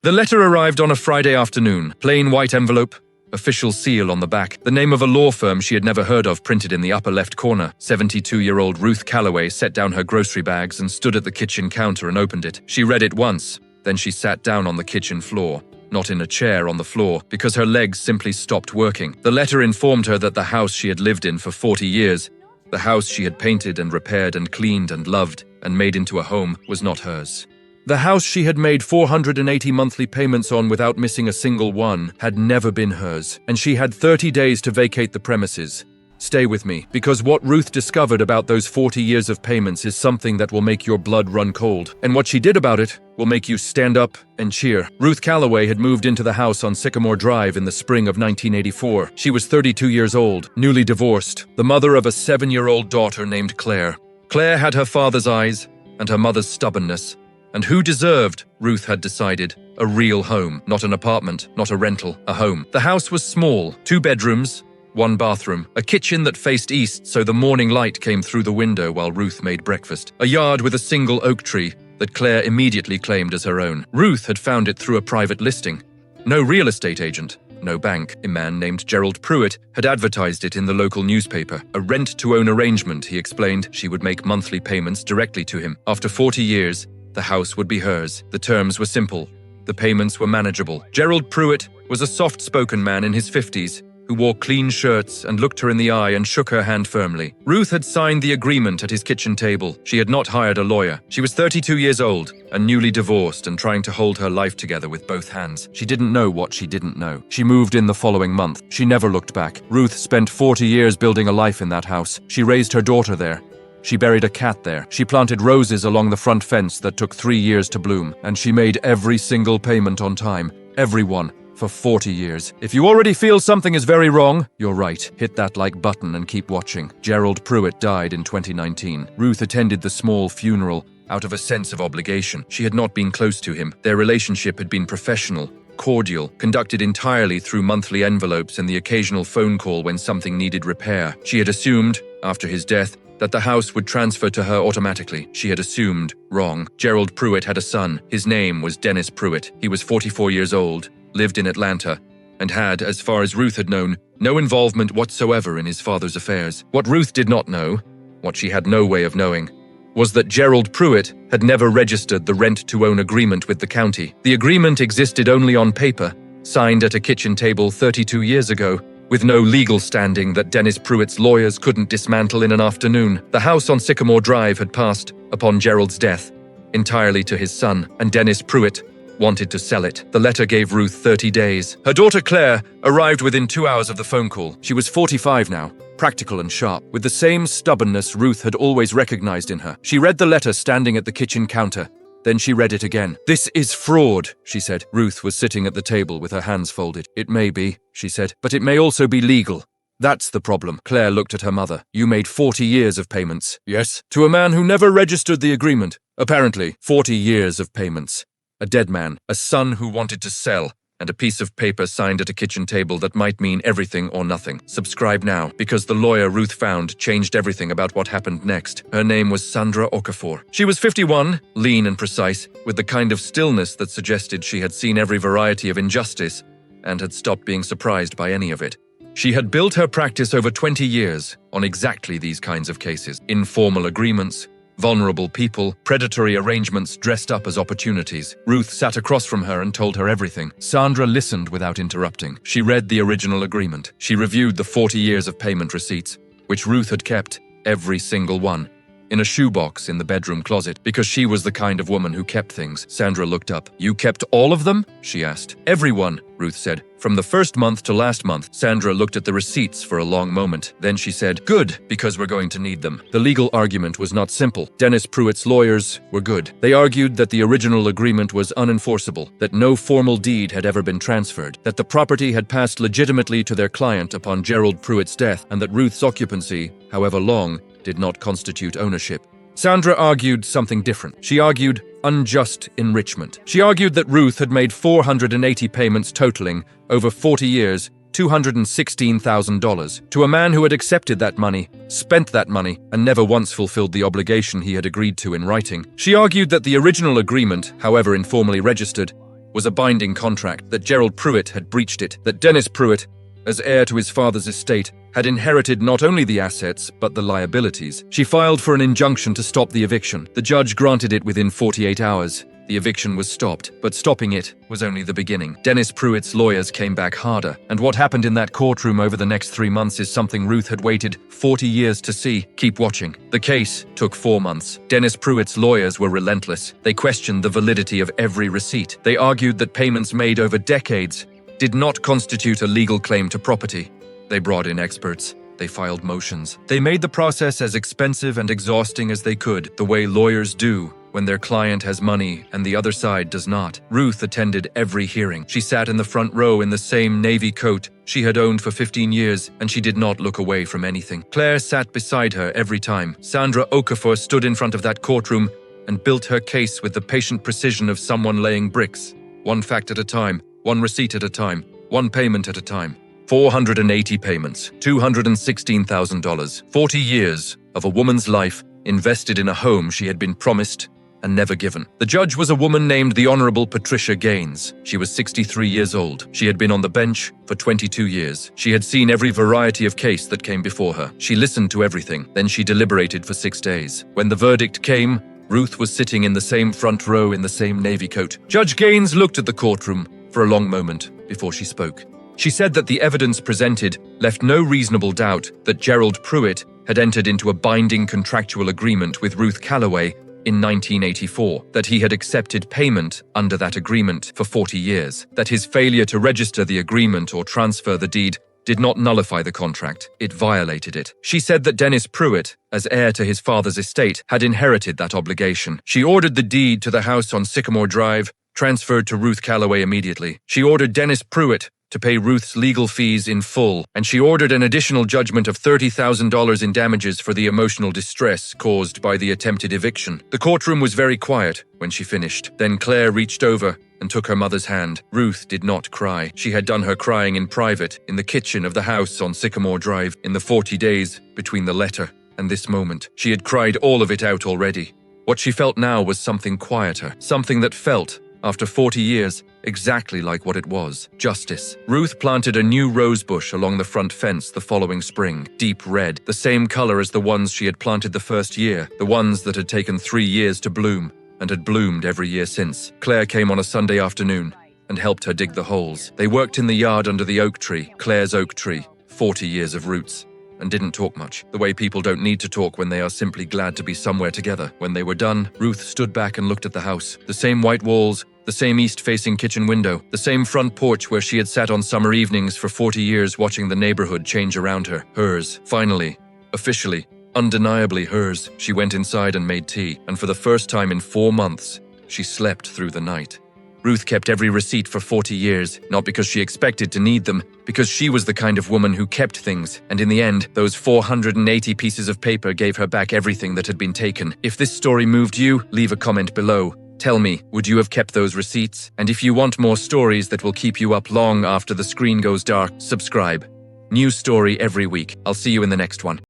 The letter arrived on a Friday afternoon. Plain white envelope, official seal on the back, the name of a law firm she had never heard of printed in the upper left corner. 72-year-old Ruth Calloway set down her grocery bags and stood at the kitchen counter and opened it. She read it once, then she sat down on the kitchen floor. Not in a chair, on the floor, because her legs simply stopped working. The letter informed her that the house she had lived in for 40 years, the house she had painted and repaired and cleaned and loved and made into a home, was not hers. The house she had made 480 monthly payments on without missing a single one had never been hers, and she had 30 days to vacate the premises. Stay with me, because what Ruth discovered about those 40 years of payments is something that will make your blood run cold. And what she did about it will make you stand up and cheer. Ruth Calloway had moved into the house on Sycamore Drive in the spring of 1984. She was 32 years old, newly divorced, the mother of a 7-year-old daughter named Claire. Claire had her father's eyes and her mother's stubbornness. And who deserved, Ruth had decided, a real home, not an apartment, not a rental, a home. The house was small, 2 bedrooms, 1 bathroom, a kitchen that faced east so the morning light came through the window while Ruth made breakfast, a yard with a single oak tree that Claire immediately claimed as her own. Ruth had found it through a private listing. No real estate agent, no bank. A man named Gerald Pruitt had advertised it in the local newspaper. A rent-to-own arrangement, he explained. She would make monthly payments directly to him. After 40 years, the house would be hers. The terms were simple. The payments were manageable. Gerald Pruitt was a soft-spoken man in his 50s who wore clean shirts and looked her in the eye and shook her hand firmly. Ruth had signed the agreement at his kitchen table. She had not hired a lawyer. She was 32 years old and newly divorced and trying to hold her life together with both hands. She didn't know what she didn't know. She moved in the following month. She never looked back. Ruth spent 40 years building a life in that house. She raised her daughter there. She buried a cat there. She planted roses along the front fence that took 3 years to bloom. And she made every single payment on time. Every one. For 40 years. If you already feel something is very wrong, you're right. Hit that like button and keep watching. Gerald Pruitt died in 2019. Ruth attended the small funeral out of a sense of obligation. She had not been close to him. Their relationship had been professional, cordial, conducted entirely through monthly envelopes and the occasional phone call when something needed repair. She had assumed, after his death, that the house would transfer to her automatically. She had assumed wrong. Gerald Pruitt had a son. His name was Dennis Pruitt. He was 44 years old, lived in Atlanta, and had, as far as Ruth had known, no involvement whatsoever in his father's affairs. What Ruth did not know, what she had no way of knowing, was that Gerald Pruitt had never registered the rent-to-own agreement with the county. The agreement existed only on paper, signed at a kitchen table 32 years ago, with no legal standing that Dennis Pruitt's lawyers couldn't dismantle in an afternoon. The house on Sycamore Drive had passed, upon Gerald's death, entirely to his son, and Dennis Pruitt wanted to sell it. The letter gave Ruth 30 days. Her daughter Claire arrived within 2 hours of the phone call. She was 45 now, practical and sharp, with the same stubbornness Ruth had always recognized in her. She read the letter standing at the kitchen counter. Then she read it again. "This is fraud," she said. Ruth was sitting at the table with her hands folded. "It may be," she said, "but it may also be legal. That's the problem." Claire looked at her mother. "You made 40 years of payments." "Yes." "To a man who never registered the agreement." "Apparently, 40 years of payments. A dead man, a son who wanted to sell, and a piece of paper signed at a kitchen table that might mean everything or nothing. Subscribe now, because the lawyer Ruth found changed everything about what happened next. Her name was Sandra Okafor. She was 51, lean and precise, with the kind of stillness that suggested she had seen every variety of injustice and had stopped being surprised by any of it. She had built her practice over 20 years on exactly these kinds of cases. Informal agreements, vulnerable people, predatory arrangements dressed up as opportunities. Ruth sat across from her and told her everything. Sandra listened without interrupting. She read the original agreement. She reviewed the 40 years of payment receipts, which Ruth had kept, every single one, in a shoebox in the bedroom closet, because she was the kind of woman who kept things. Sandra looked up. "You kept all of them?" she asked. "Every one," Ruth said. "From the first month to last month." Sandra looked at the receipts for a long moment. Then she said, "Good, because we're going to need them." The legal argument was not simple. Dennis Pruitt's lawyers were good. They argued that the original agreement was unenforceable, that no formal deed had ever been transferred, that the property had passed legitimately to their client upon Gerald Pruitt's death, and that Ruth's occupancy, however long, did not constitute ownership. Sandra argued something different. She argued unjust enrichment. She argued that Ruth had made 480 payments totaling, over 40 years, $216,000, to a man who had accepted that money, spent that money, and never once fulfilled the obligation he had agreed to in writing. She argued that the original agreement, however informally registered, was a binding contract, that Gerald Pruitt had breached it, that Dennis Pruitt, as heir to his father's estate, had inherited not only the assets, but the liabilities. She filed for an injunction to stop the eviction. The judge granted it within 48 hours. The eviction was stopped, but stopping it was only the beginning. Dennis Pruitt's lawyers came back harder, and what happened in that courtroom over the next 3 months is something Ruth had waited 40 years to see. Keep watching. The case took 4 months. Dennis Pruitt's lawyers were relentless. They questioned the validity of every receipt. They argued that payments made over decades did not constitute a legal claim to property. They brought in experts. They filed motions. They made the process as expensive and exhausting as they could, the way lawyers do when their client has money and the other side does not. Ruth attended every hearing. She sat in the front row in the same navy coat she had owned for 15 years, and she did not look away from anything. Claire sat beside her every time. Sandra Okafor stood in front of that courtroom and built her case with the patient precision of someone laying bricks. One fact at a time, one receipt at a time, one payment at a time. 480 payments, $216,000. 40 years of a woman's life invested in a home she had been promised and never given. The judge was a woman named the Honorable Patricia Gaines. She was 63 years old. She had been on the bench for 22 years. She had seen every variety of case that came before her. She listened to everything. Then she deliberated for 6 days. When the verdict came, Ruth was sitting in the same front row in the same navy coat. Judge Gaines looked at the courtroom for a long moment before she spoke. She said that the evidence presented left no reasonable doubt that Gerald Pruitt had entered into a binding contractual agreement with Ruth Calloway in 1984, that he had accepted payment under that agreement for 40 years, that his failure to register the agreement or transfer the deed did not nullify the contract, it violated it. She said that Dennis Pruitt, as heir to his father's estate, had inherited that obligation. She ordered the deed to the house on Sycamore Drive transferred to Ruth Calloway immediately. She ordered Dennis Pruitt to pay Ruth's legal fees in full, and she ordered an additional judgment of $30,000 in damages for the emotional distress caused by the attempted eviction. The courtroom was very quiet when she finished. Then Claire reached over and took her mother's hand. Ruth did not cry. She had done her crying in private, in the kitchen of the house on Sycamore Drive, in the 40 days between the letter and this moment. She had cried all of it out already. What she felt now was something quieter, something that felt, after 40 years, exactly like what it was, justice. Ruth planted a new rose bush along the front fence the following spring, deep red, the same color as the ones she had planted the first year, the ones that had taken 3 years to bloom and had bloomed every year since. Claire came on a Sunday afternoon and helped her dig the holes. They worked in the yard under the oak tree, Claire's oak tree, 40 years of roots, and didn't talk much, the way people don't need to talk when they are simply glad to be somewhere together. When they were done, Ruth stood back and looked at the house. The same white walls, the same east-facing kitchen window, the same front porch where she had sat on summer evenings for 40 years watching the neighborhood change around her. Hers. Finally. Officially. Undeniably hers. She went inside and made tea, and for the first time in 4 months, she slept through the night. Ruth kept every receipt for 40 years, not because she expected to need them, because she was the kind of woman who kept things, and in the end, those 480 pieces of paper gave her back everything that had been taken. If this story moved you, leave a comment below. Tell me, would you have kept those receipts? And if you want more stories that will keep you up long after the screen goes dark, subscribe. New story every week. I'll see you in the next one.